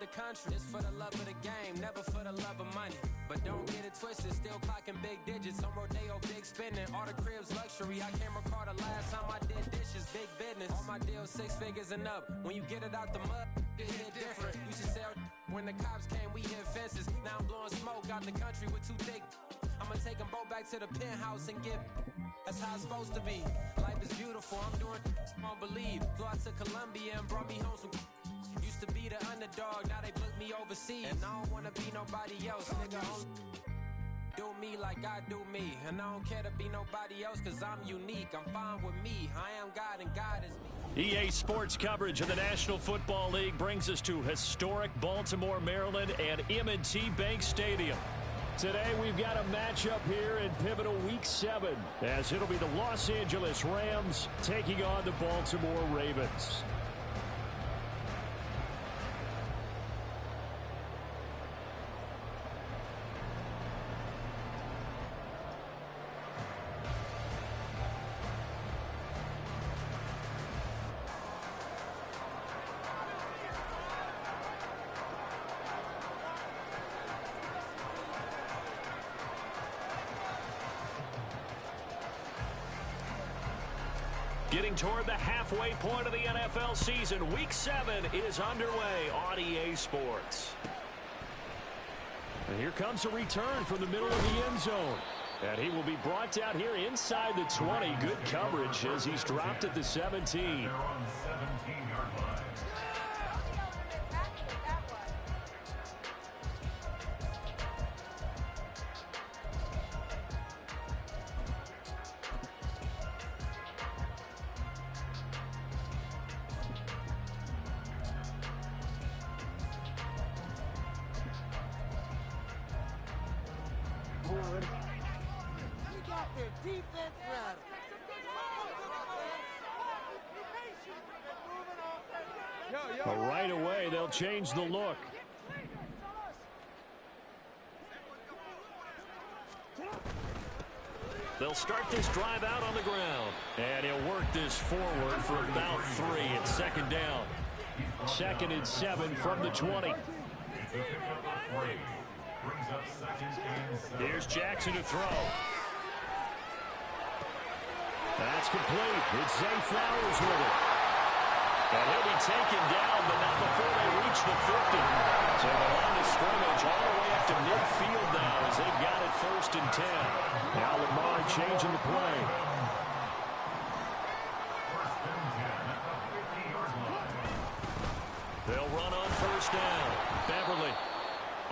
the country. It's for the love of the game, never for the love of money. But don't get it twisted, still clocking big digits. On Rodeo, big spending, all the cribs luxury. I can't recall the last time I did dishes, big business. All my deals 6 figures and up. When you get it out the mud, it hit different. Used to sell when the cops came, we hit fences. Now I'm blowing smoke out the country with 2 thick. I'ma take them both back to the penthouse and get. That's how it's supposed to be. Life is beautiful, I'm doing I don't believe. Flew out to Colombia and brought me home some. Used to be the underdog, now they book me overseas. And I don't wanna be nobody else, nigga. Do me like I do me. And I don't care to be nobody else, cause I'm unique. I'm fine with me, I am God and God is me. EA Sports coverage of the National Football League brings us to historic Baltimore, Maryland and M&T Bank Stadium. Today we've got a matchup here in pivotal Week 7, as it'll be the Los Angeles Rams taking on the Baltimore Ravens. Getting toward the halfway point of the NFL season, Week 7 is underway on EA Sports. And here comes a return from the middle of the end zone. And he will be brought down here inside the 20. Good coverage as he's dropped at the 17. They're on the 17-yard line. But right away, they'll change the look. They'll start this drive out on the ground. And he'll work this forward for about 3. It's second down. 2nd and 7 from the 20. Here's Jackson to throw. That's complete. It's Zay Flowers with it. And he'll be taken down, but not before they reach the 50. So the line of scrimmage all the way up to midfield now as they've got it 1st and 10. Now Lamar changing the play. They'll run on 1st down. Beverly.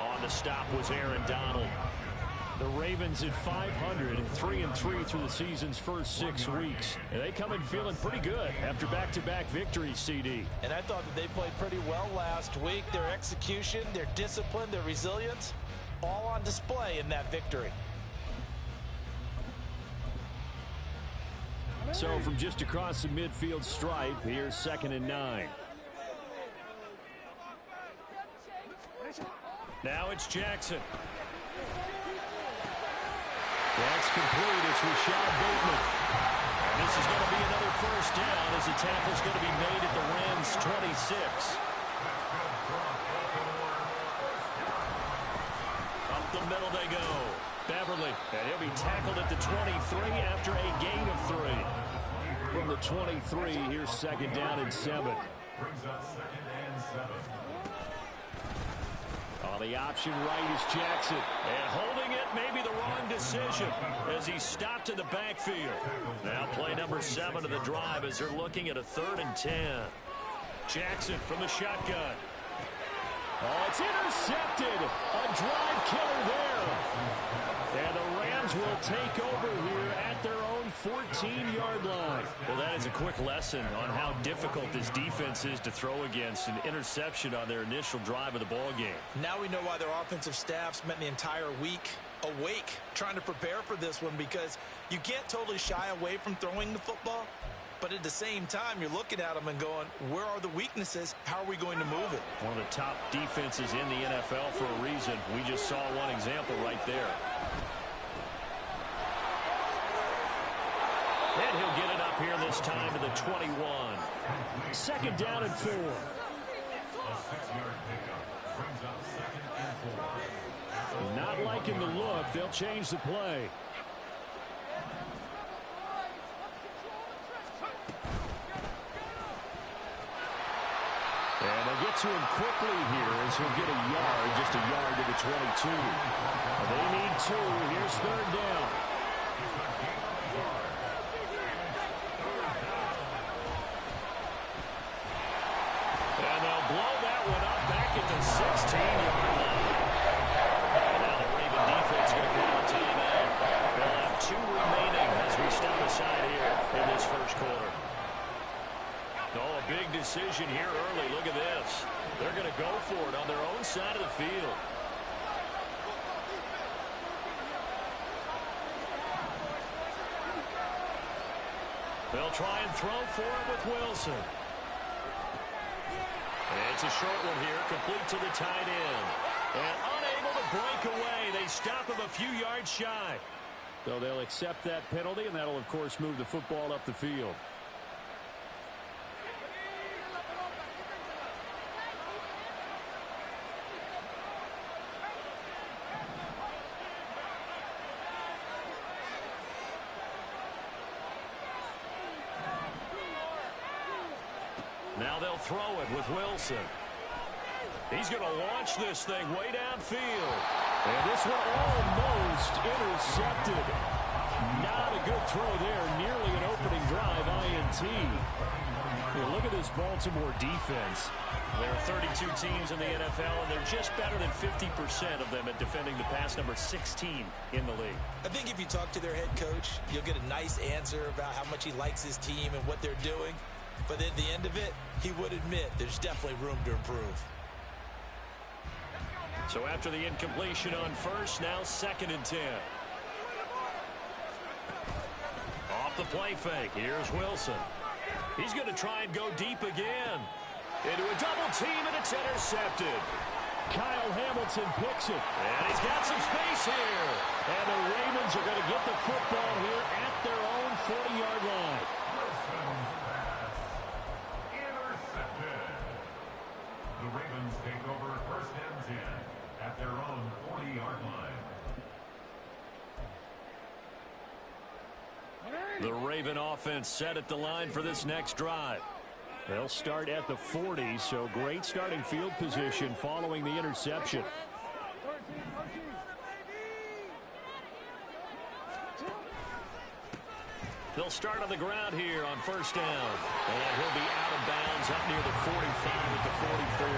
On the stop was Aaron Donald. The Ravens at 500, 3-3 through the season's first 6 weeks. And they come in feeling pretty good after back-to-back victories, CD. And I thought that they played pretty well last week. Their execution, their discipline, their resilience, all on display in that victory. So from just across the midfield stripe, here's 2nd and 9. Now it's Jackson. That's complete. It's Rashad Bateman. And this is going to be another 1st down as the tackle's going to be made at the Rams' 26. Up the middle they go. Beverly. And he'll be tackled at the 23 after a gain of 3. From the 23, here's 2nd down and 7. Brings up 2nd and 7. On the option right is Jackson. And holding it may be the wrong decision as he's stopped in the backfield. Now play number 7 of the drive as they're looking at a 3rd and 10. Jackson from the shotgun. Oh, it's intercepted. A drive killer there. And the Rams will take over here at their own 14-yard line. Well, that is a quick lesson on how difficult this defense is to throw against. An interception on their initial drive of the ball game. Now we know why their offensive staff spent the entire week awake trying to prepare for this one, because you can't totally shy away from throwing the football. But at the same time, you're looking at them and going, where are the weaknesses? How are we going to move it? One of the top defenses in the NFL for a reason. We just saw one example right there. And he'll get it up here this time to the 21. 2nd down and 4. A 6-yard pickup. brings up 2nd and 4. Not liking the look. They'll change the play. And they'll get to him quickly here as he'll get a yard, just a yard to the 22. They need 2. Here's 3rd down. And they'll blow that one up back at the 16-yard line. And now the Raven defense going to call a timeout. They'll have 2 remaining as we step aside here in this first quarter. Oh, a big decision here early. Look at this. They're going to go for it on their own side of the field. They'll try and throw for it with Wilson. And it's a short one here, complete to the tight end. And unable to break away. They stop him a few yards shy. So they'll accept that penalty, and that'll, of course, move the football up the field. Now they'll throw it with Wilson. He's going to launch this thing way downfield. And this one almost intercepted. Not a good throw there. Nearly an opening drive INT. Hey, look at this Baltimore defense. There are 32 teams in the NFL, and they're just better than 50% of them at defending the pass, number 16 in the league. I think if you talk to their head coach, you'll get a nice answer about how much he likes his team and what they're doing. But at the end of it, he would admit there's definitely room to improve. So after the incompletion on first, now 2nd and 10. Off the play fake, here's Wilson. He's going to try and go deep again. Into a double team, and it's intercepted. Kyle Hamilton picks it. And he's got some space here. And the Ravens are going to get the football here at their own 40-yard line. The Ravens take over 1st and 10 at their own 40-yard line. The Raven offense set at the line for this next drive. They'll start at the 40, so great starting field position following the interception. They'll start on the ground here on 1st down. And he'll be out of bounds up near the 45 at the 44.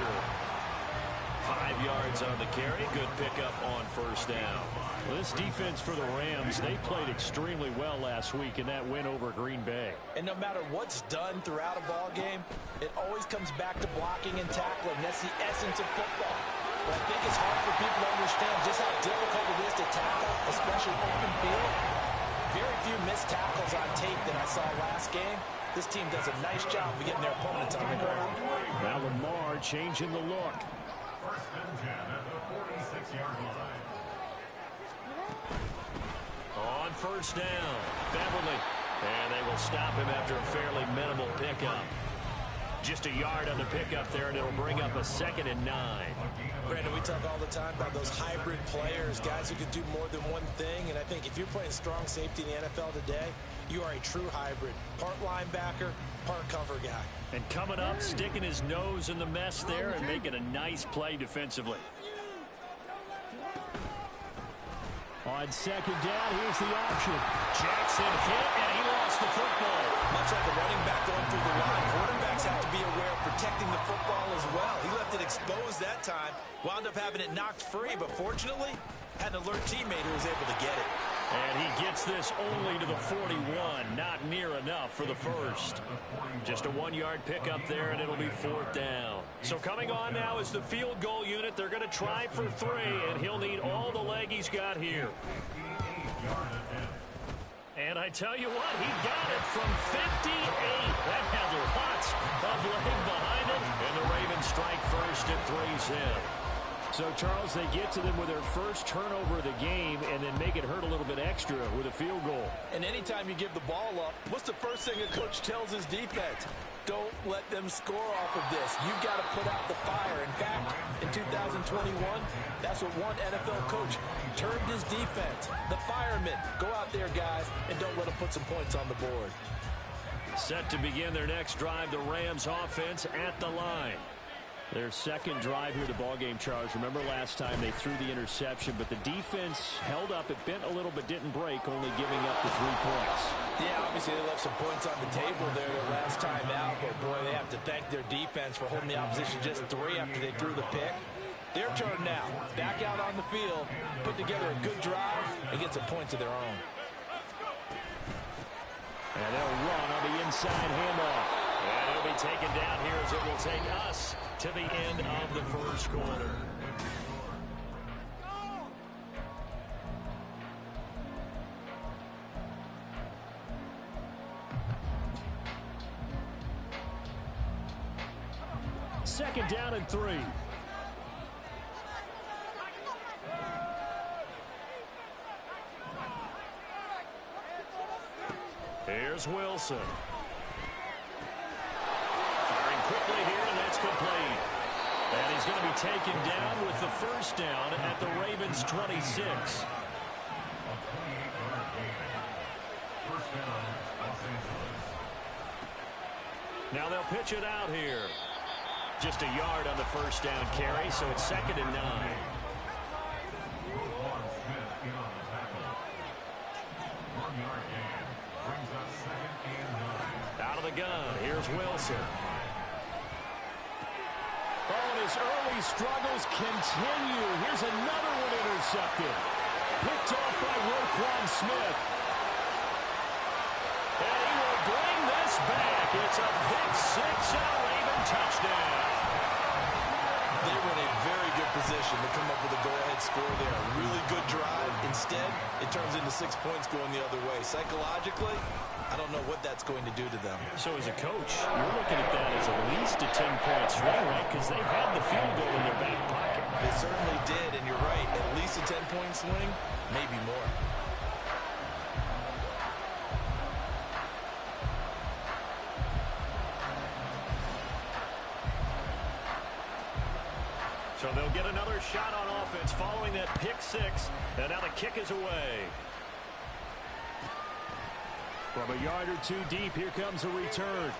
5 yards on the carry. Good pickup on 1st down. Well, this defense for the Rams, they played extremely well last week in that win over Green Bay. And no matter what's done throughout a ball game, it always comes back to blocking and tackling. That's the essence of football. But I think it's hard for people to understand just how difficult it is to tackle, especially open field. Very few missed tackles on tape that I saw last game. This team does a nice job of getting their opponents on the ground. Now Lamar changing the look. 1st and 10 at the 46-yard line. On 1st down, Beverly. And they will stop him after a fairly minimal pickup. Just a yard on the pickup there, and it'll bring up a 2nd and 9. Brandon, we talk all the time about those hybrid players, guys who can do more than one thing. And I think if you're playing strong safety in the NFL today, you are a true hybrid. Part linebacker, part cover guy. And coming up, sticking his nose in the mess there and making a nice play defensively. On 2nd down, here's the option. Jackson hit, and he lost the football. Much like a running back going through the line, quarterbacks have to be aware of protecting the football as well. He left it exposed that time, wound up having it knocked free, but fortunately, had an alert teammate who was able to get it. And he gets this only to the 41, not near enough for the first. Just a 1-yard pickup there, and it'll be 4th down. So coming on now is the field goal unit. They're going to try for 3, and he'll need all the leg he's got here. And I tell you what, he got it from 58. That had lots of leg behind it. And the Ravens strike first at 3's in. So, Charles, they get to them with their first turnover of the game and then make it hurt a little bit extra with a field goal. And anytime you give the ball up, what's the first thing a coach tells his defense? Don't let them score off of this. You've got to put out the fire. In fact, in 2021, that's what one NFL coach termed his defense. The firemen. Go out there, guys, and don't let them put some points on the board. Set to begin their next drive, the Rams offense at the line. Their second drive here, the ballgame, Charles. Remember last time they threw the interception, but the defense held up. It bent a little but didn't break, only giving up the 3 points. Yeah, obviously they left some points on the table there the last time out, but boy, they have to thank their defense for holding the opposition just 3 after they threw the pick. Their turn now. Back out on the field, put together a good drive, and get some points of their own. And they'll run on the inside handoff. And it'll be taken down here as it will take us to the end of the first quarter. Second down and 3. Here's Wilson. Firing quickly here, and that's complete. And he's going to be taken down with the first down at the Ravens' 26. Now they'll pitch it out here. Just a yard on the first down carry, so it's 2nd and 9. Out of the gun, here's Wilson. Oh, and his early struggles continue. Here's another one intercepted. Picked off by Roquan Smith. And he will bring this back. It's a pick 6 and a Raven touchdown. They were in a very good position to come up with a go-ahead score there. A really good drive. Instead, it turns into 6 points going the other way. Psychologically, I don't know what that's going to do to them. So as a coach, you're looking at that as at least a 10-point swing, right? Because they had the field goal in their back pocket. They certainly did, and you're right. At least a 10-point swing, maybe more. So they'll get another shot on offense following that pick 6. And now the kick is away. From a yard or 2 deep, here comes a return.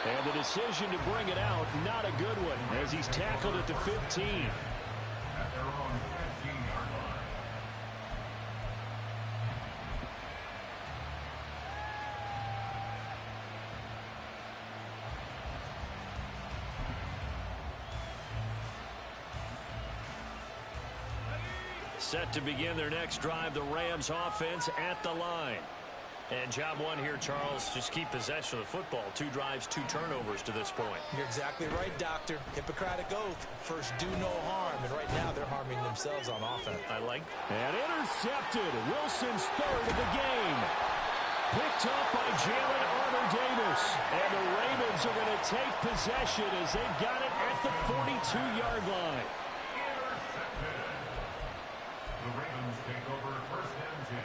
And the decision to bring it out, not a good one, as he's tackled at the 15. At their own 15-yard line. Set to begin their next drive, the Rams offense at the line. And job 1 here, Charles, just keep possession of the football. 2 drives, 2 turnovers to this point. You're exactly right, Doctor. Hippocratic oath. First, do no harm. And right now, they're harming themselves on offense. I like. And intercepted. Wilson's 3rd of the game. Picked up by Jalen Armour-Davis. And the Ravens are going to take possession as they've got it at the 42-yard line. The Ravens take over 1st and 10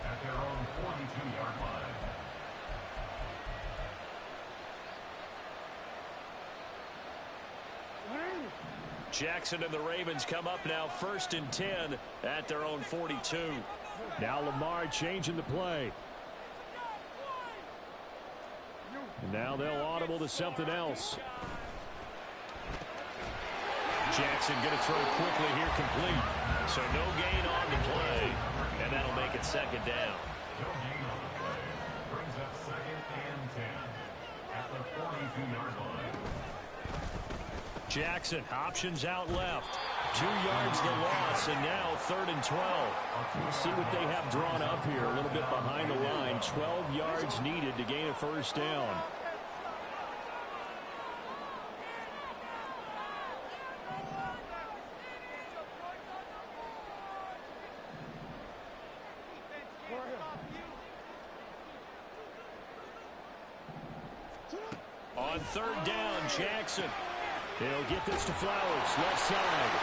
at their own 42-yard line. Jackson and the Ravens come up now 1st and 10 at their own 42. Now Lamar changing the play. And now they'll audible to something else. Jackson going to throw quickly here, complete. So no gain on the play, and that'll make it 2nd down. No gain on the play. Brings up 2nd and 10 at the 42-yard line. Jackson options out left. 2 yards the loss, and now 3rd and 12. Let's see what they have drawn up here. A little bit behind the line. 12 yards needed to gain a 1st down. On 3rd down, Jackson. He'll get this to Flowers, left side.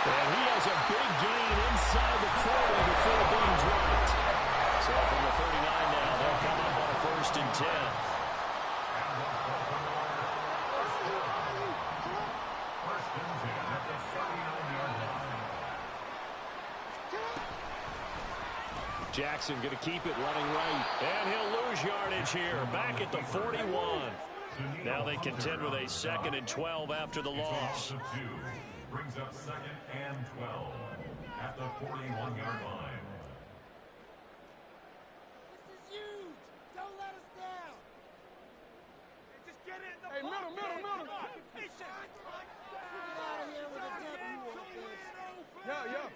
And he has a big gain inside the 40 before being dropped. So from the 39 now, they'll come up on a 1st and 10. Jackson going to keep it running right. And he'll lose yardage here. Back at the 41. Now they contend with a 2nd and 12 after the loss. Brings up 2nd and 12 at the 41-yard line. This is huge. Don't let us down. Hey, just get it in the middle. Get out of here with a W. Yeah.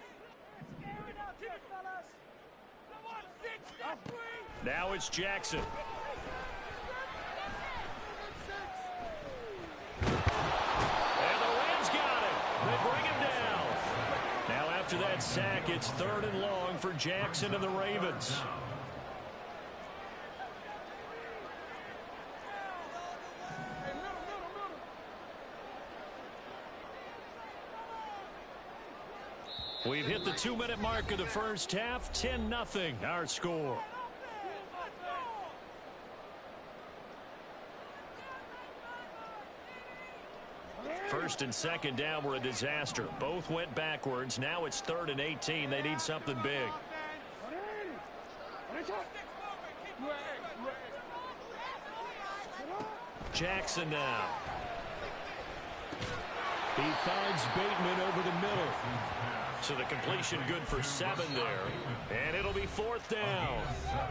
Now it's Jackson. And the Rams got it. They bring him down. Now after that sack, it's 3rd and long for Jackson and the Ravens. We've hit the 2-minute mark of the first half. 10-0 our score. First and 2nd down were a disaster. Both went backwards. Now it's 3rd and 18. They need something big. Jackson now. He finds Bateman over the middle. So the completion good for 7 there. And it'll be 4th down.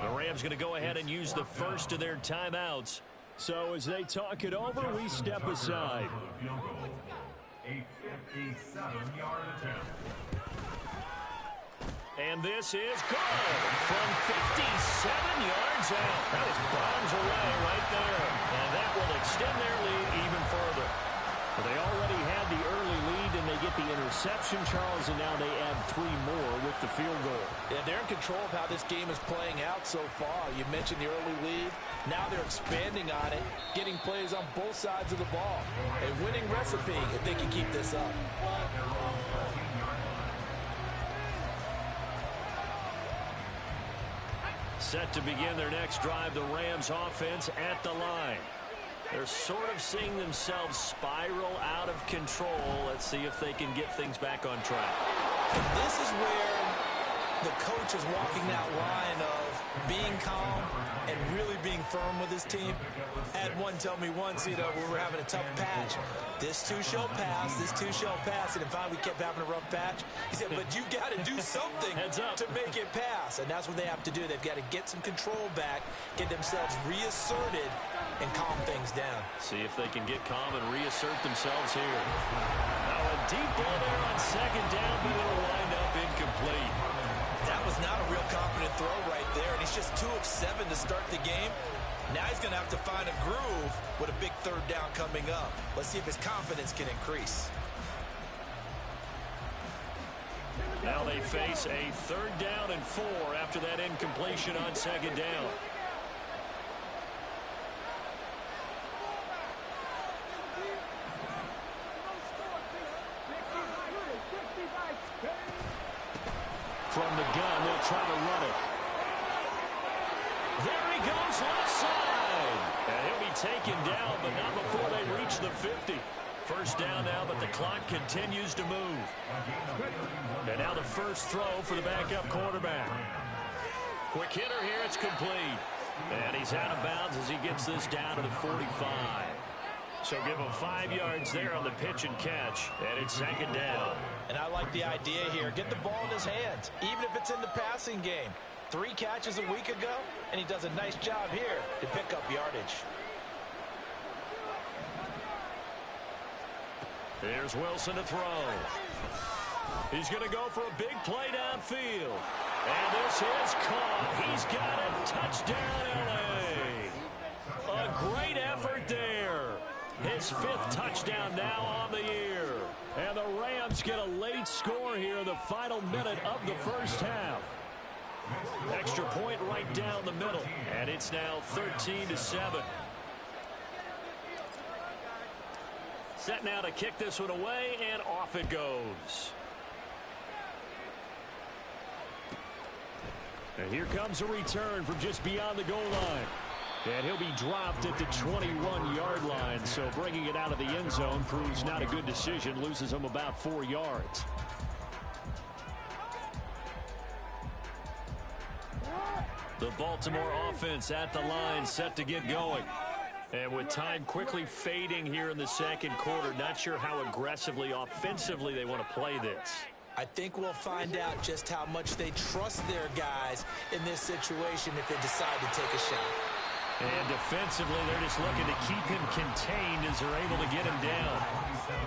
The Rams going to go ahead and use the first of their timeouts. So as they talk it over, we step aside. A 57-yard attempt. And this is good from 57 yards out. That is bombs away right there. And that will extend their lead even further. Well, they already had the early lead, and they get the interception, Charles, and now they add 3 more with the field goal. Yeah, they're in control of how this game is playing out so far. You mentioned the early lead. Now they're expanding on it, getting plays on both sides of the ball. A winning recipe if they can keep this up. Set to begin their next drive, the Rams offense at the line. They're sort of seeing themselves spiral out of control. Let's see if they can get things back on track. This is where the coach is walking that line of being calm and really being firm with his team. I had one tell me once, we were having a tough patch. This too shall pass, this too shall pass. And finally we kept having a rough patch. He said, but you got to do something to make it pass. And that's what they have to do. They've got to get some control back, get themselves reasserted, and calm things down. See if they can get calm and reassert themselves here. Now a deep ball there on 2nd down, but it'll wind up incomplete. That was not a real confident throw right there, and he's just 2 of 7 to start the game. Now he's going to have to find a groove with a big 3rd down coming up. Let's see if his confidence can increase. Now they face a 3rd down and 4 after that incompletion on 2nd down. From the gun, they'll try to run it. There he goes, left side. And he'll be taken down, but not before they reach the 50. First down now, but the clock continues to move. And now the first throw for the backup quarterback. Quick hitter here, it's complete. And he's out of bounds as he gets this down to the 45. So give him 5 yards there on the pitch and catch. And it's 2nd down. And I like the idea here. Get the ball in his hands, even if it's in the passing game. 3 catches a week ago, and he does a nice job here to pick up yardage. Here's Wilson to throw. He's going to go for a big play downfield. And this is caught. He's got it. Touchdown, L.A. A great effort there. His 5th touchdown now on the year. And the Rams get a late score here in the final minute of the first half. Extra point right down the middle. And it's now 13-7. set now to kick this one away, and off it goes. And here comes a return from just beyond the goal line. And he'll be dropped at the 21-yard line. So bringing it out of the end zone proves not a good decision. Loses him about 4 yards. The Baltimore offense at the line, set to get going. And with time quickly fading here in the second quarter, not sure how aggressively, offensively they want to play this. I think we'll find out just how much they trust their guys in this situation if they decide to take a shot. And defensively, they're just looking to keep him contained as they're able to get him down.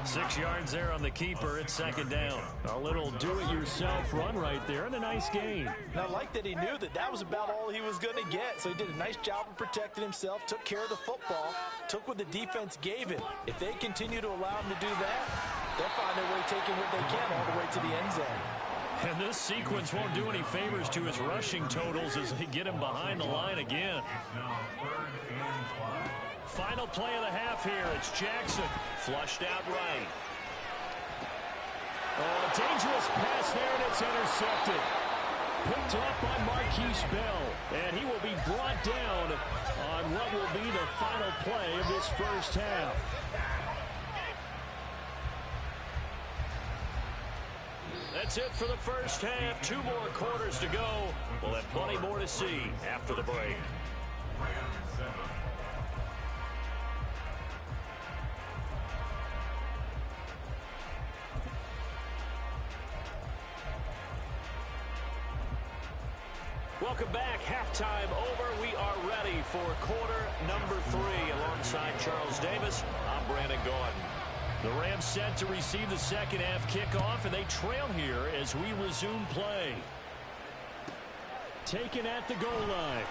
6 yards there on the keeper. It's second down. A little do-it-yourself run right there, and a nice gain. And I like that he knew that that was about all he was going to get. So he did a nice job of protecting himself, took care of the football, took what the defense gave him. If they continue to allow him to do that, they'll find their way taking what they can all the way to the end zone. And this sequence won't do any favors to his rushing totals as they get him behind the line again. Final play of the half here. It's Jackson. Flushed out right. Oh, a dangerous pass there, and it's intercepted. Picked up by Marquise Bell. And he will be brought down on what will be the final play of this first half. That's it for the first half. 2 more quarters to go. We'll have plenty more to see after the break. Welcome back. Halftime over. We are ready for quarter number 3. Alongside Charles Davis, I'm Brandon Gordon. The Rams set to receive the second half kickoff, and they trail here as we resume play. Taken at the goal line.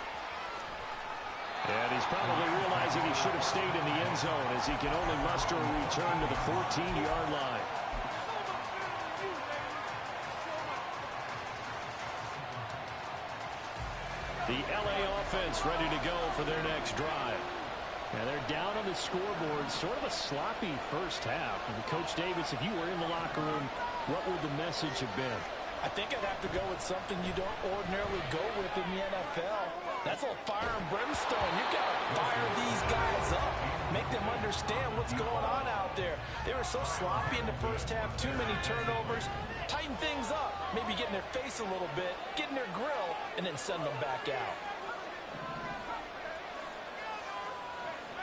And he's probably realizing he should have stayed in the end zone as he can only muster a return to the 14-yard line. The LA offense ready to go for their next drive. Yeah, they're down on the scoreboard. Sort of a sloppy first half. And Coach Davis, if you were in the locker room, what would the message have been? I think I'd have to go with something you don't ordinarily go with in the NFL. That's a little fire and brimstone. You've got to fire these guys up. Make them understand what's going on out there. They were so sloppy in the first half. Too many turnovers. Tighten things up. Maybe get in their face a little bit. Get in their grill. And then send them back out.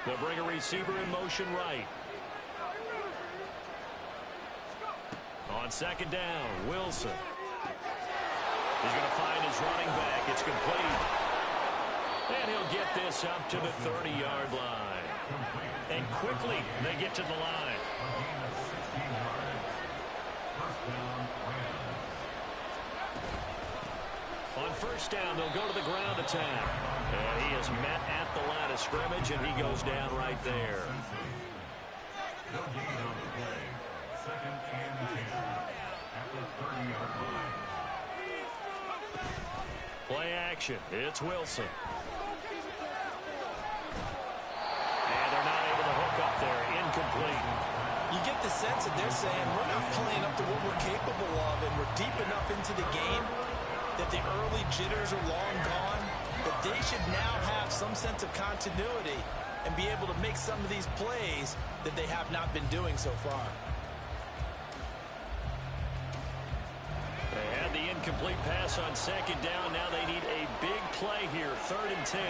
They'll bring a receiver in motion right. On second down, Wilson. He's going to find his running back. It's complete. And he'll get this up to the 30-yard line. And quickly, they get to the line. On first down, they'll go to the ground attack. And he is met at the line of scrimmage, and he goes down right there. No gain on the play. Second and 10 at the 30-yard line. Play action. It's Wilson. And they're not able to hook up there. Incomplete. You get the sense that they're saying we're not playing up to what we're capable of, and we're deep enough into the game that the early jitters are long gone, that they should now have some sense of continuity and be able to make some of these plays that they have not been doing so far. They had the incomplete pass on second down. Now they need a big play here, 3rd and 10.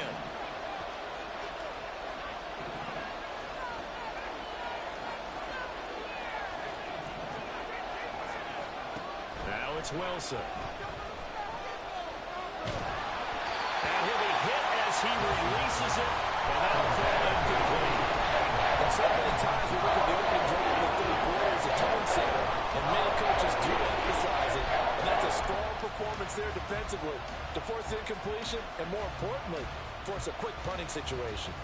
Now it's Wilson. And he'll be hit as he releases it, and that'll fall incomplete. And so many times we look at the opening drive of the third quarter as a tone setter, and many coaches do emphasize it. And that's a strong performance there defensively to force incompletion and, more importantly, force a quick punting situation.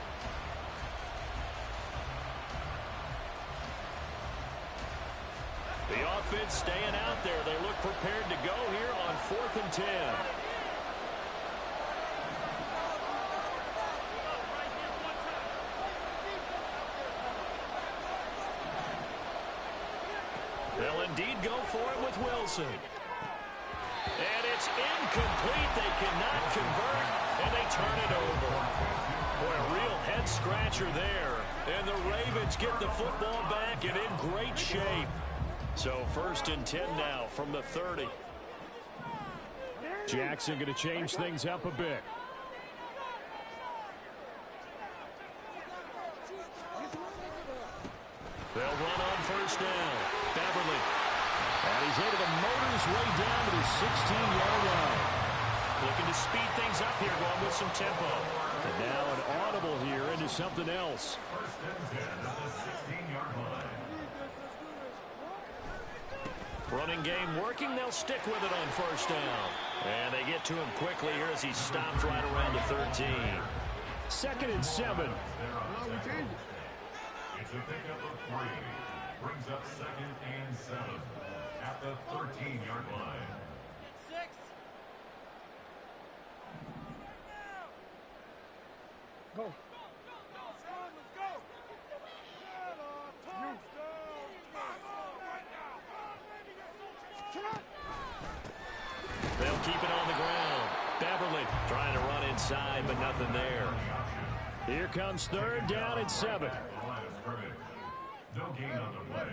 The offense staying out there. They look prepared to go here on 4th and 10. They'll indeed go for it with Wilson. And it's incomplete. They cannot convert, and they turn it over. Boy, a real head-scratcher there. And the Ravens get the football back and in great shape. So 1st and 10 now from the 30. Jackson going to change things up a bit. They'll run on 1st down. Beverly. And he's into the motor's way down to the 16-yard line. Looking to speed things up here, going with some tempo. And now an audible here into something else. 1st and 10 at the 16-yard line. Running game working. They'll stick with it on 1st down. And they get to him quickly here as he stopped right around the 13. 2nd and 7. It's a pickup of 3. Brings up 2nd and 7 at the 13-yard line. 6. Go. Let's go. They'll keep it on the ground. Beverly trying to run inside, but nothing there. Here comes 3rd down and 7. No gain on the play.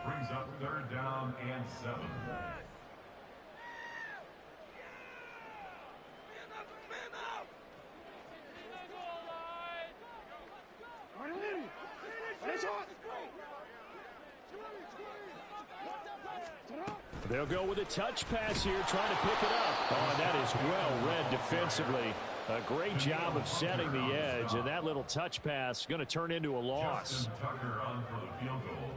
Brings up 3rd down and 7. They'll go with a touch pass here, trying to pick it up. Oh, and that is well read defensively. A great job of setting the edge, and that little touch pass going to turn into a loss. Justin Tucker on for the field goal.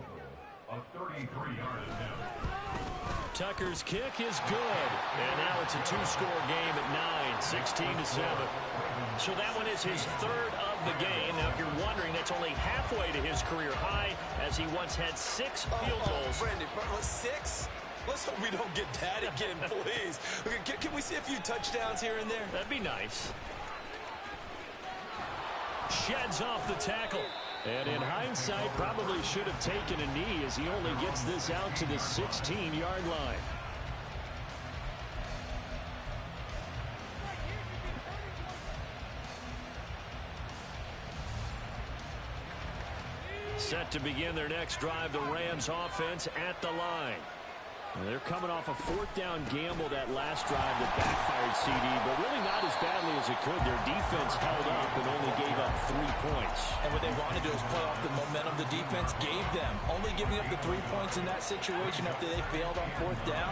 A 33-yard attempt. Tucker's kick is good. And now it's a 2-score game at 9, 16-7. So that one is his 3rd of the game. Now, if you're wondering, that's only halfway to his career high, as he once had 6 field goals. Brandon, 6? Let's hope we don't get that again, please. Can we see a few touchdowns here and there? That'd be nice. Sheds off the tackle. And in hindsight, probably should have taken a knee as he only gets this out to the 16-yard line. Set to begin their next drive, the Rams offense at the line. And they're coming off a 4th down gamble that last drive that backfired CD, but really not as badly as it could. Their defense held up and only gave up 3 points. And what they want to do is play off the momentum the defense gave them. Only giving up the 3 points in that situation after they failed on 4th down.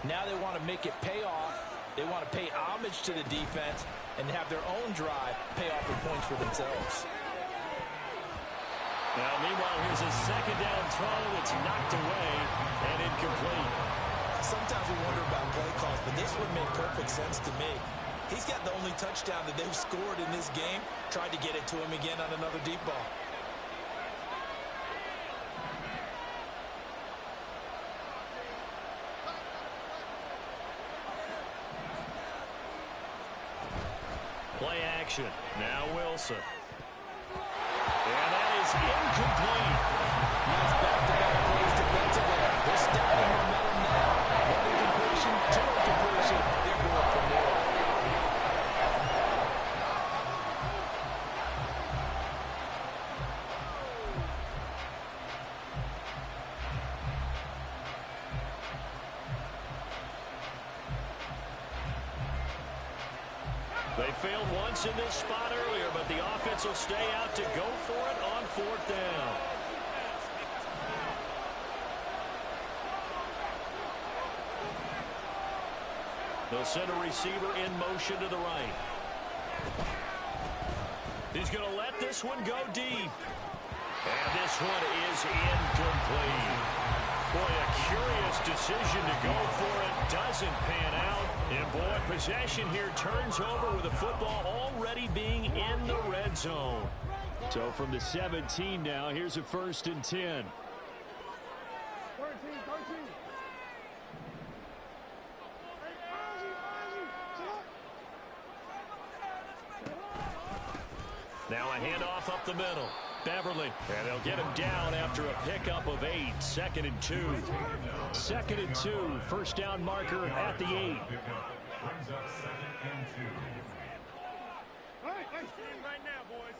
Now they want to make it pay off. They want to pay homage to the defense and have their own drive pay off the points for themselves. Now, meanwhile, here's a 2nd down throw that's knocked away and incomplete. Sometimes we wonder about play calls, but this would make perfect sense to me. He's got the only touchdown that they've scored in this game. Tried to get it to him again on another deep ball. Play action. Now Wilson. And that is incomplete. Nice back-to-back plays defensively. They're stacking momentum now. One incompletion, 2 incompletion. They're going for more. They failed once in this spot earlier, but the offense will stay out to go for it on 4th down. They'll send a receiver in motion to the right. He's going to let this one go deep. And this one is incomplete. Boy, a curious decision to go for it. Doesn't pan out. And boy, possession here turns over with the football already being in the red zone. So from the 17 now, here's a 1st and 10. 13. Now a handoff up the middle. Beverly. And they'll get him down after a pickup of 8. 2nd and 2. 2nd and 2. First down marker at the 8. Brings up 2nd and 2. Right now, boys.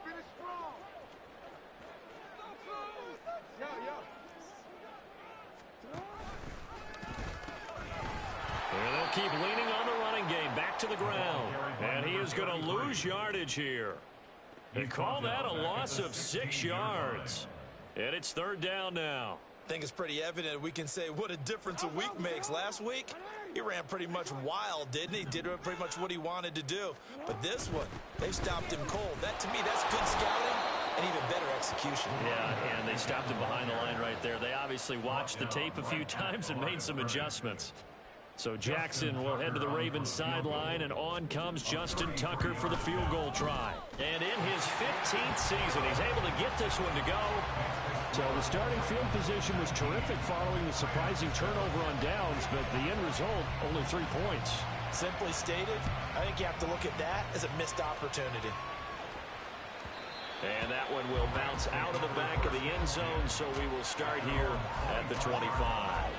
Finish strong. And they'll keep leaning on the running game. Back to the ground. And he is going to lose yardage here. They call that a loss of 6 yards. And it's 3rd down now. I think it's pretty evident we can say what a difference a week makes. Last week, he ran pretty much wild, didn't he? Did pretty much what he wanted to do. But this one, they stopped him cold. That, to me, that's good scouting and even better execution. Yeah, and they stopped him behind the line right there. They obviously watched the tape a few times and made some adjustments. So Jackson will head to the Ravens sideline, and on comes Justin Tucker for the field goal try. And in his 15th season, he's able to get this one to go. So the starting field position was terrific following the surprising turnover on downs, but the end result, only 3 points. Simply stated, I think you have to look at that as a missed opportunity. And that one will bounce out of the back of the end zone, so we will start here at the 25.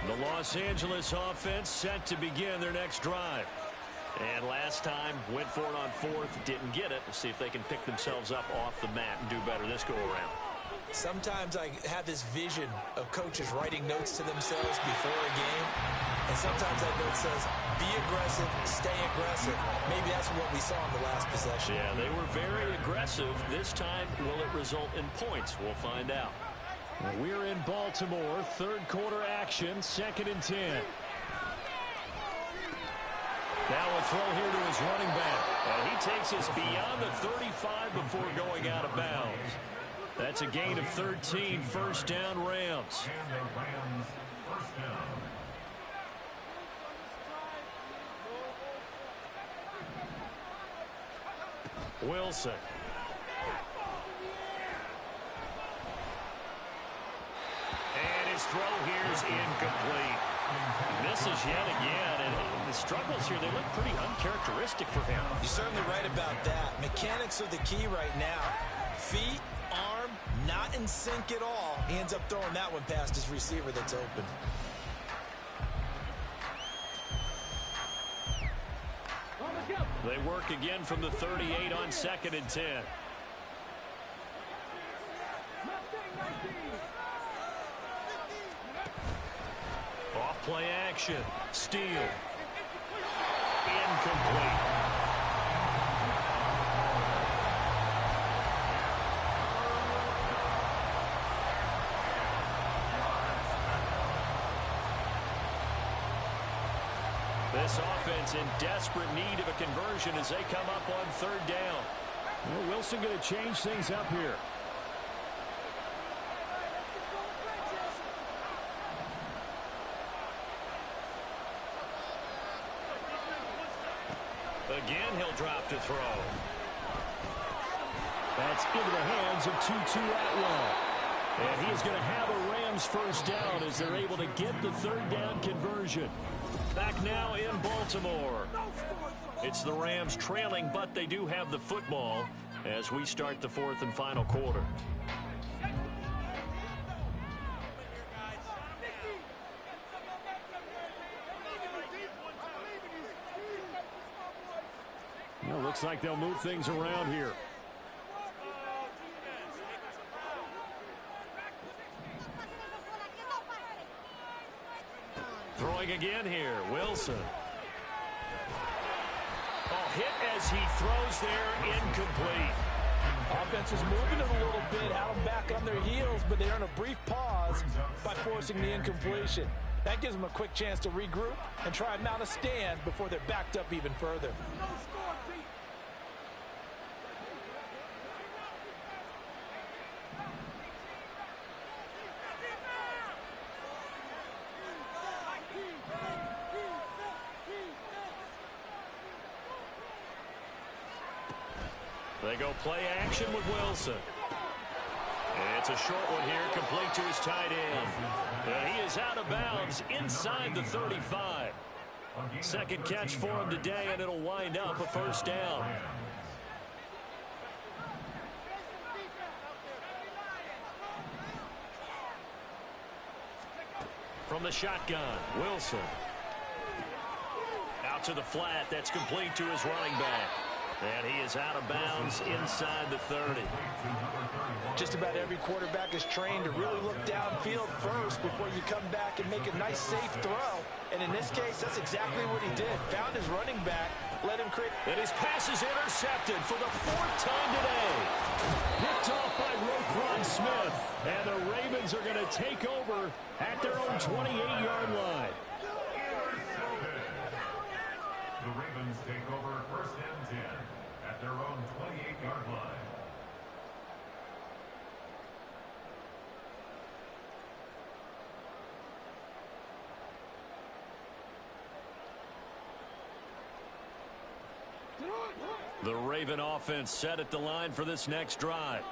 The Los Angeles offense set to begin their next drive. And last time, went for it on 4th, didn't get it. We'll see if they can pick themselves up off the mat and do better this go-around. Sometimes I have this vision of coaches writing notes to themselves before a game. And sometimes that note says, be aggressive, stay aggressive. Maybe that's what we saw in the last possession. Yeah, they were very aggressive. This time, will it result in points? We'll find out. We're in Baltimore, 3rd quarter action, 2nd and 10. Now a throw here to his running back. And he takes us beyond the 35 before going out of bounds. That's a gain of 13, 1st down Rams. And the Rams, 1st down. Wilson. And his throw here is incomplete. Misses yet again, and the struggles here, they look pretty uncharacteristic for him. You're certainly right about that. Mechanics are the key right now. Feet, arm, not in sync at all. He ends up throwing that one past his receiver that's open. They work again from the 38 on 2nd and 10. Off play action. Steal. Incomplete. This offense in desperate need of a conversion as they come up on 3rd down. Well, Wilson going to change things up here. Again, he'll drop to throw. That's into the hands of Tutu Atwell. And he is going to have a Rams 1st down as they're able to get the 3rd down conversion. Back now in Baltimore. It's the Rams trailing, but they do have the football as we start the 4th and final quarter. Well, looks like they'll move things around here. Throwing again here, Wilson. Oh, hit as he throws there, incomplete. Offense was moving it a little bit, had them back on their heels, but they earn a brief pause by forcing the incompletion. That gives them a quick chance to regroup and try and mount a stand before they're backed up even further. They go play action with Wilson. It's a short one here, complete to his tight end. And he is out of bounds inside the 35. Second catch for him today, and it'll wind up a first down. From the shotgun, Wilson. Out to the flat. That's complete to his running back. And he is out of bounds inside the 30. Just about every quarterback is trained to really look downfield first before you come back and make a nice, safe throw. And in this case, that's exactly what he did. Found his running back, let him create. And his pass is intercepted for the 4th time today. Picked off by Roquan Smith. And the Ravens are going to take over at their own 28-yard line. The Ravens take over 1st and 10 at their own 28-yard line. The Raven offense set at the line for this next drive.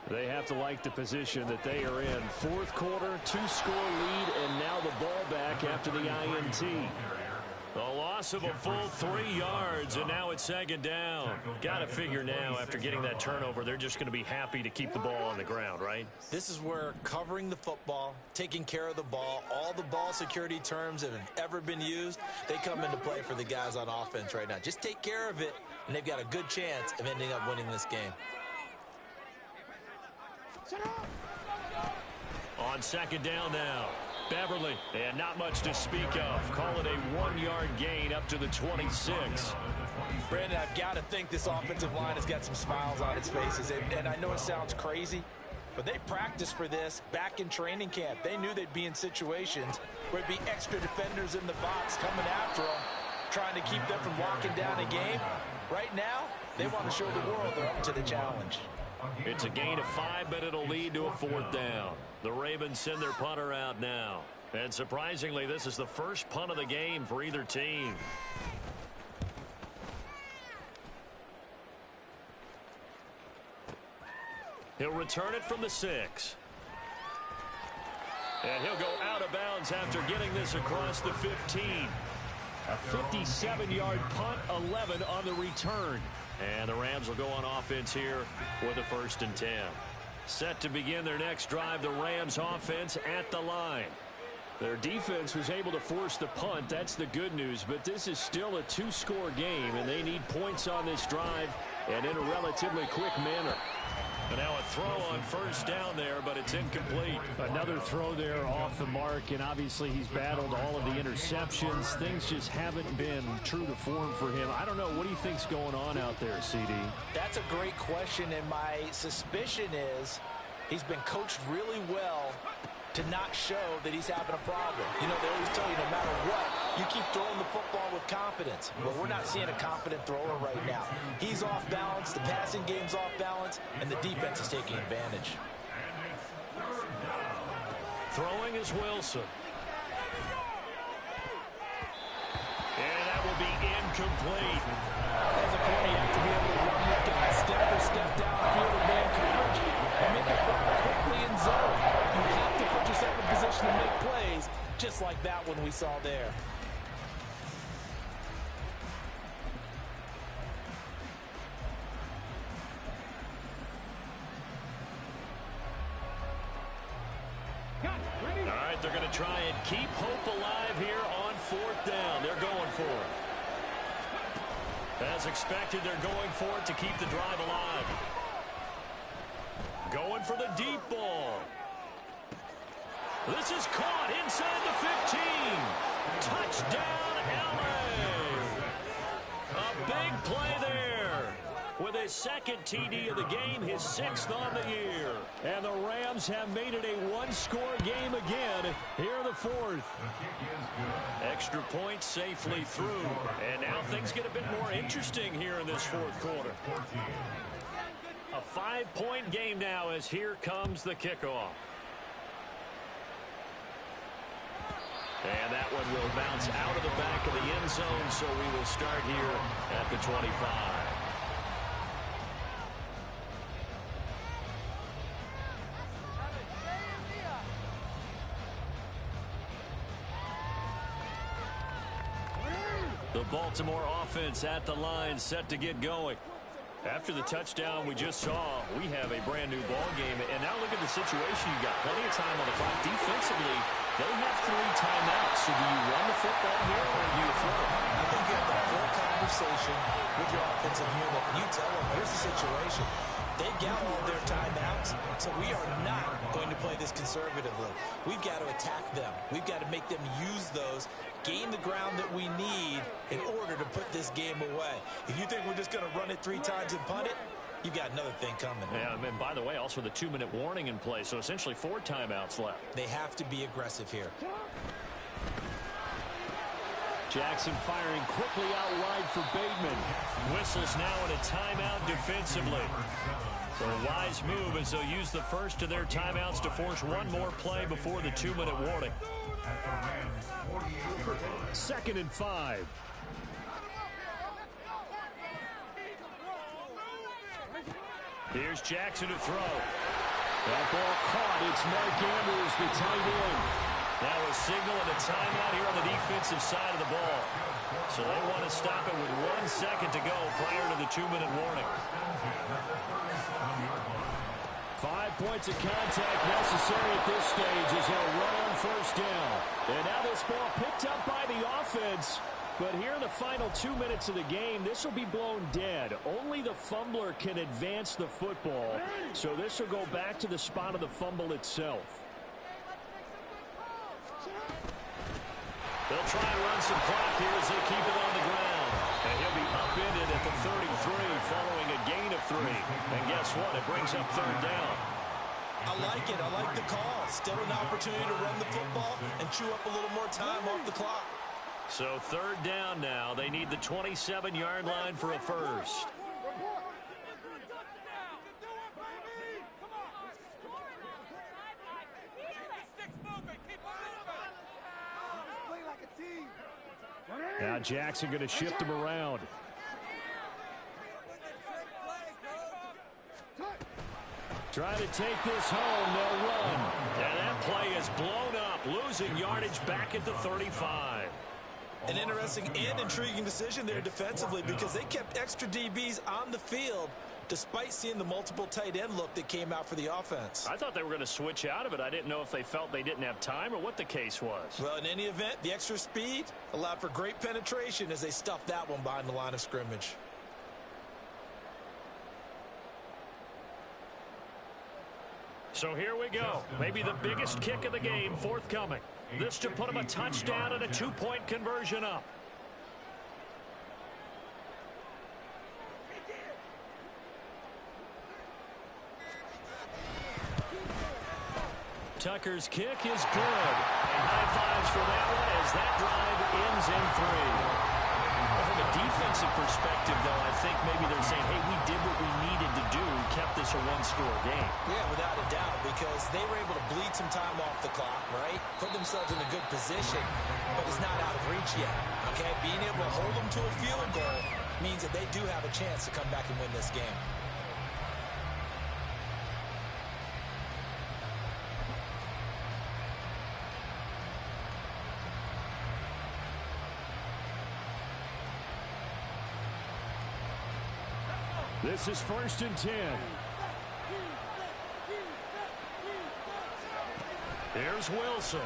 They have to like the position that they are in. 4th quarter, 2-score lead, and now the ball back after the INT. The loss of a full 3 yards, and now it's 2nd down. Got to figure now, after getting that turnover, they're just going to be happy to keep the ball on the ground, right? This is where covering the football, taking care of the ball, all the ball security terms that have ever been used, they come into play for the guys on offense right now. Just take care of it, and they've got a good chance of ending up winning this game. On 2nd down now, Beverly, and not much to speak of. Call it a 1-yard gain up to the 26. Brandon, I've got to think this offensive line has got some smiles on its faces. And I know it sounds crazy, but they practiced for this back in training camp. They knew they'd be in situations where there'd be extra defenders in the box coming after them, trying to keep them from locking down a game. Right now, they want to show the world they're up to the challenge. It's a gain of 5, but it'll lead to a 4th down. The Ravens send their punter out now. And surprisingly, this is the first punt of the game for either team. He'll return it from the 6. And he'll go out of bounds after getting this across the 15. A 57-yard punt, 11 on the return. And the Rams will go on offense here with a 1st and 10. Set to begin their next drive, the Rams offense at the line. Their defense was able to force the punt. That's the good news. But this is still a 2-score game, and they need points on this drive and in a relatively quick manner. And now a throw on 1st down there, but it's incomplete. Another throw there off the mark, and obviously he's battled all of the interceptions. Things just haven't been true to form for him. I don't know. What do you think's going on out there, CD? That's a great question, and my suspicion is he's been coached really well to not show that he's having a problem. You know, they always tell you no matter what, you keep throwing the football with confidence. But we're not seeing a confident thrower right now. He's off balance, the passing game's off balance, and the defense is taking advantage. Throwing is Wilson. And that will be incomplete. As a corner, you have to be able to run that guy step for step downfield and man coverage and make it quickly in zone. You have to put yourself in position to make plays, just like that one we saw there. All right, they're going to try and keep hope alive here on 4th down. They're going for it. As expected, they're going for it to keep the drive alive. Going for the deep ball. This is caught inside the 15. Touchdown, LA. A big play there. With his 2nd TD of the game, his 6th on the year. And the Rams have made it a 1-score game again here in the 4th. Extra point safely through. And now things get a bit more interesting here in this 4th quarter. A 5-point game now as here comes the kickoff. And that one will bounce out of the back of the end zone, so we will start here at the 25. The Baltimore offense at the line, set to get going. After the touchdown we just saw, we have a brand new ball game. And now look at the situation. You got plenty of time on the clock. Defensively, they have 3 timeouts. So do you run the football here or do you throw it? I think you have to have a full conversation with your offensive unit. And you tell them, here's the situation. They've got all their timeouts, so we are not going to play this conservatively. We've got to attack them. We've got to make them use those, gain the ground that we need in order to put this game away. If you think we're just going to run it 3 times and punt it, you've got another thing coming. Yeah, and by the way, also the 2-minute warning in play, so essentially 4 timeouts left. They have to be aggressive here. Jackson firing quickly out wide for Bateman. Whistles now in a timeout defensively. So a wise move as they'll use the first of their timeouts to force one more play before the 2-minute warning. 2nd and 5. Here's Jackson to throw. That ball caught. It's Mark Andrews, the tight end. Now a signal and a timeout here on the defensive side of the ball. So they want to stop it with 1 second to go prior to the 2-minute warning. 5 points of contact necessary at this stage as they'll run on 1st down. And now this ball picked up by the offense. But here in the final 2 minutes of the game, this will be blown dead. Only the fumbler can advance the football. So this will go back to the spot of the fumble itself. They'll try and run some clock here as they keep it on the ground. And he'll be upended at the 33 following a gain of 3. And guess what? It brings up 3rd down. I like it. I like the call. Still an opportunity to run the football and chew up a little more time off the clock. So 3rd down now. They need the 27-yard line for a first. Now Jackson going to shift him around. Try to take this home. They'll run. And that play is blown up, losing yardage back at the 35. An interesting and intriguing decision there defensively because they kept extra DBs on the field despite seeing the multiple tight end look that came out for the offense. I thought they were going to switch out of it. I didn't know if they felt they didn't have time or what the case was. Well, in any event, the extra speed allowed for great penetration as they stuffed that one behind the line of scrimmage. So here we go. Maybe the biggest kick of the game forthcoming. This to put them a touchdown and a 2-point conversion up. Tucker's kick is good. And high fives for that one as that drive ends in 3. Well, from a defensive perspective, though, I think maybe they're saying, hey, we did what we needed to do, kept this a 1-score game. Yeah, without a doubt, because they were able to bleed some time off the clock, right? Put themselves in a good position, but it's not out of reach yet, okay? Being able to hold them to a field goal means that they do have a chance to come back and win this game. This is 1st and 10. Here's Wilson.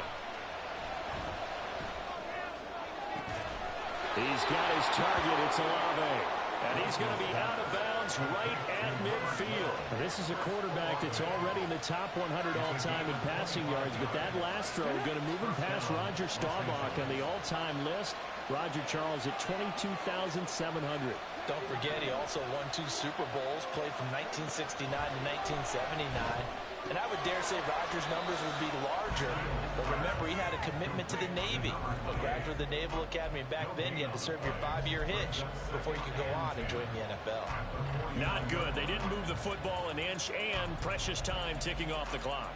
He's got his target. It's Olave. And he's going to be out of bounds right at midfield. This is a quarterback that's already in the top 100 all-time in passing yards, but that last throw going to move him past Roger Staubach on the all-time list. Roger Charles at 22,700. Don't forget, he also won 2 Super Bowls, played from 1969 to 1979. And I would dare say Rodgers' numbers would be larger. But remember, he had a commitment to the Navy. A graduate of the Naval Academy. And back then, you had to serve your 5-year hitch before you could go on and join the NFL. Not good. They didn't move the football an inch, and precious time ticking off the clock.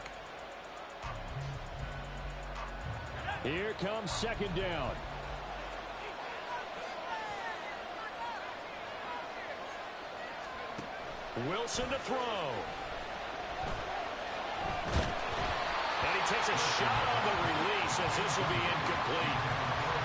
Here comes 2nd down. Wilson to throw. And he takes a shot on the release as this will be incomplete.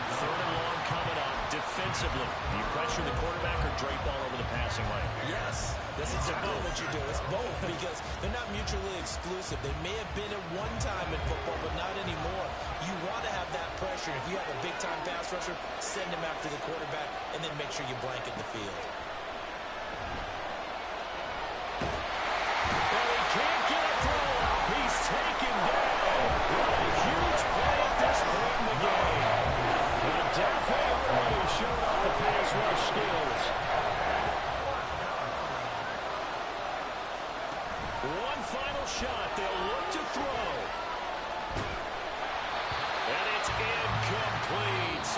Third and long coming up. Defensively, do you pressure the quarterback or drape all over the passing lane? Yes, that's exactly what you do. It's both because they're not mutually exclusive. They may have been at one time in football, but not anymore. You want to have that pressure. If you have a big-time pass rusher, send him after the quarterback, and then make sure you blanket the field. Well, he can't get a throw up. He's taken down. What a huge play at this point in the game. Dod2 already showed off the pass rush skills. One final shot. They'll look to throw. And it's incomplete.